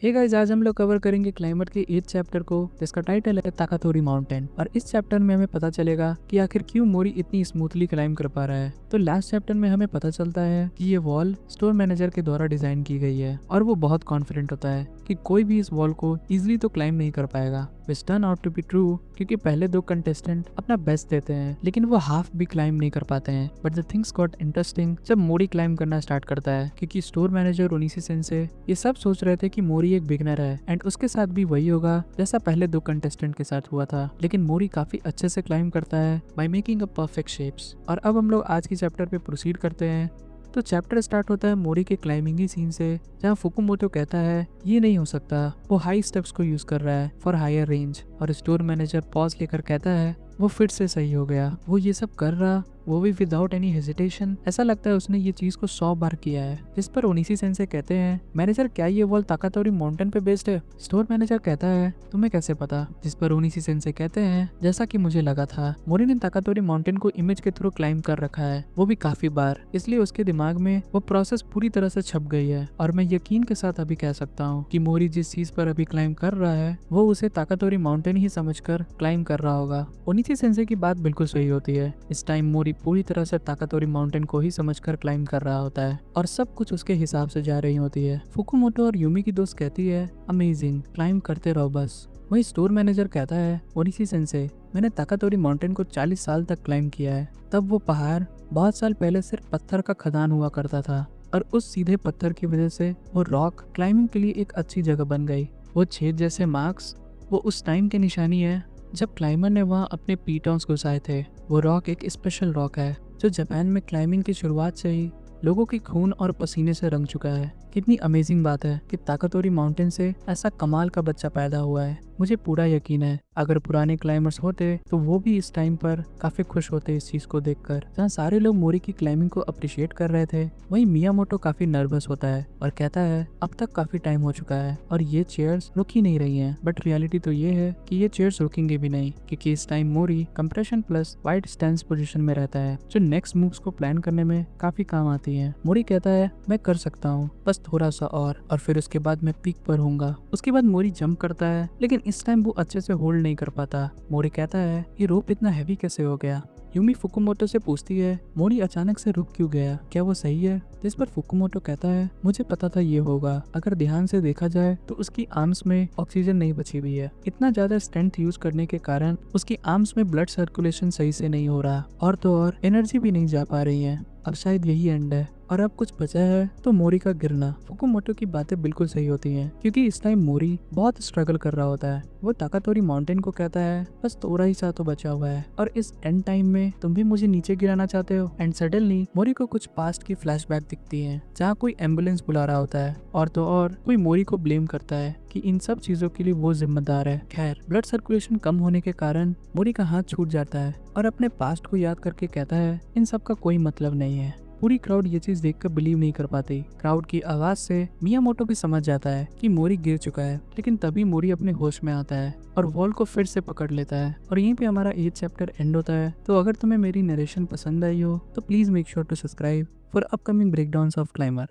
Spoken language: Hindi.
हे गाइस, आज हम लोग कवर करेंगे क्लाइमर के 8th चैप्टर को, जिसका टाइटल है ताकातोरी माउंटेन। और इस चैप्टर में हमें पता चलेगा कि आखिर क्यों मोरी इतनी स्मूथली क्लाइम कर पा रहा है। तो लास्ट चैप्टर में हमें पता चलता है कि ये वॉल स्टोर मैनेजर के द्वारा डिजाइन की गई है और वो बहुत कॉन्फिडेंट होता है कि कोई भी इस वॉल को इजिली तो क्लाइम नहीं कर पाएगा। Which turn out to be true, क्योंकि पहले दो कंटेस्टेंट अपना बेस्ट देते हैं लेकिन वो हाफ भी क्लाइम नहीं कर पाते हैं। But the things got interesting जब मोरी क्लाइम करना स्टार्ट करता है, क्योंकि स्टोर मैनेजर ओनिशी सेंसे ये सब सोच रहे थे कि मोरी एक बिगनर है एंड उसके साथ भी वही होगा जैसा पहले दो कंटेस्टेंट के साथ हुआ था। लेकिन मोरी काफी अच्छे से क्लाइम करता है by making a perfect shapes. और अब हम लोग आज की चैप्टर पे प्रोसीड करते हैं। तो चैप्टर स्टार्ट होता है मोरी के क्लाइंबिंग ही सीन से, जहाँ फुकुमोटो कहता है ये नहीं हो सकता, वो हाई स्टेप्स को यूज कर रहा है फॉर हायर रेंज। और स्टोर मैनेजर पॉज लेकर कहता है वो फिर से सही हो गया, वो ये सब कर रहा, वो भी विदाउट एनी हेजिटेशन। ऐसा लगता है उसने ये चीज को 100 बार किया है। जिस पर ओनिशी सेंसे कहते हैं मैनेजर क्या ये वॉल ताकातोरी माउंटेन पे बेस्ड है? स्टोर मैनेजर कहता है तुम्हें कैसे पता? जिस पर ओनिशी सेंसे कहते हैं जैसा कि मुझे लगा था, मोरी ने ताकातोरी माउंटेन को इमेज के थ्रू क्लाइम कर रखा है, वो भी काफी बार, इसलिए उसके दिमाग में वो प्रोसेस पूरी तरह से छप गई है। और मैं यकीन के साथ अभी कह सकता हूँ कि मोरी जिस चीज पर अभी क्लाइम कर रहा है वो उसे ताकातोरी माउंटेन ही समझकर क्लाइम कर रहा होगा। ओनिशी सेंसे की बात बिल्कुल सही होती है। इस टाइम मोरी पूरी तरह से ताकातोरी माउंटेन को ही समझकर क्लाइम कर रहा होता है और सब कुछ उसके हिसाब से जा रही होती है। फुकुमोटो और यूमी की दोस्त कहती है अमेजिंग, क्लाइम करते रहो बस। वही स्टोर मैनेजर कहता है ओनिशी सेंसे मैंने ताकातोरी माउंटेन को 40 साल तक क्लाइम किया है। तब वो पहाड़ बहुत साल पहले सिर्फ पत्थर का खदान हुआ करता था और उस सीधे पत्थर की वजह से वो रॉक क्लाइंबिंग के लिए एक अच्छी जगह बन गई। वो छेद जैसे मार्क्स वो उस टाइम की निशानी है जब क्लाइंबर ने वहाँ अपने पीटॉन्स घुसाए थे। वो रॉक एक स्पेशल रॉक है जो जापान में क्लाइंबिंग की शुरुआत से ही लोगों की खून और पसीने से रंग चुका है। कितनी अमेजिंग बात है कि ताकातोरी माउंटेन से ऐसा कमाल का बच्चा पैदा हुआ है। मुझे पूरा यकीन है अगर पुराने क्लाइंबर्स होते तो वो भी इस टाइम पर काफी खुश होते इस चीज को देखकर। जहाँ सारे लोग मोरी की क्लाइंबिंग को अप्रिशिएट कर रहे थे, वहीं मियामोटो काफी नर्वस होता है और कहता है अब तक काफी टाइम हो चुका है और ये चेयर्स रुक ही नहीं रही हैं। बट रियलिटी तो ये है कि ये चेयर्स रुकेंगे भी नहीं, क्योंकि इस टाइम मोरी compression plus wide stance position में रहता है, जो नेक्स्ट मूव्स को प्लान करने में काफी काम आती है। मोरी कहता है मैं कर सकता हूँ, बस थोड़ा सा और फिर उसके बाद मैं पीक पर होऊंगा। उसके बाद मोरी जंप करता है लेकिन इस टाइम वो अच्छे से होल्ड नहीं कर पाता। मोरी कहता है ये रोप इतना हैवी कैसे हो गया? यूमी फुकुमोटो से पूछती है मोरी अचानक से रुक क्यों गया, क्या वो सही है? जिस पर फुकुमोटो कहता है मुझे पता था ये होगा, अगर ध्यान से देखा जाए तो उसकी आर्म्स में ऑक्सीजन नहीं बची हुई है। इतना ज्यादा स्ट्रेंथ यूज करने के कारण उसकी आर्म्स में ब्लड सर्कुलेशन सही से नहीं हो रहा और तो और एनर्जी भी नहीं जा पा रही है। अब शायद यही एंड है और अब कुछ बचा है तो मोरी का गिरना। फुकुमोटो की बातें बिल्कुल सही होती हैं, क्योंकि इस टाइम मोरी बहुत स्ट्रगल कर रहा होता है। वो ताकातोरी माउंटेन को कहता है बस थोड़ा ही सा तो बचा हुआ है और इस एंड टाइम में तुम भी मुझे नीचे गिराना चाहते हो। एंड सडनली मोरी को कुछ पास्ट की फ्लैशबैक दिखती है, जहाँ कोई एम्बुलेंस बुला रहा होता है और तो और कोई मोरी को ब्लेम करता है कि इन सब चीजों के लिए वो जिम्मेदार है। खैर, ब्लड सर्कुलेशन कम होने के कारण मोरी का हाथ छूट जाता है और अपने पास्ट को याद करके कहता है इन सब का कोई मतलब नहीं है। पूरी क्राउड ये चीज देखकर बिलीव नहीं कर पाती। क्राउड की आवाज से मियामोटो भी समझ जाता है कि मोरी गिर चुका है, लेकिन तभी मोरी अपने होश में आता है और वॉल को फिर से पकड़ लेता है। और यहीं पे हमारा 8th चैप्टर एंड होता है। तो अगर तुम्हें मेरी नरेशन पसंद आई हो तो please make sure to subscribe for upcoming breakdowns of climber.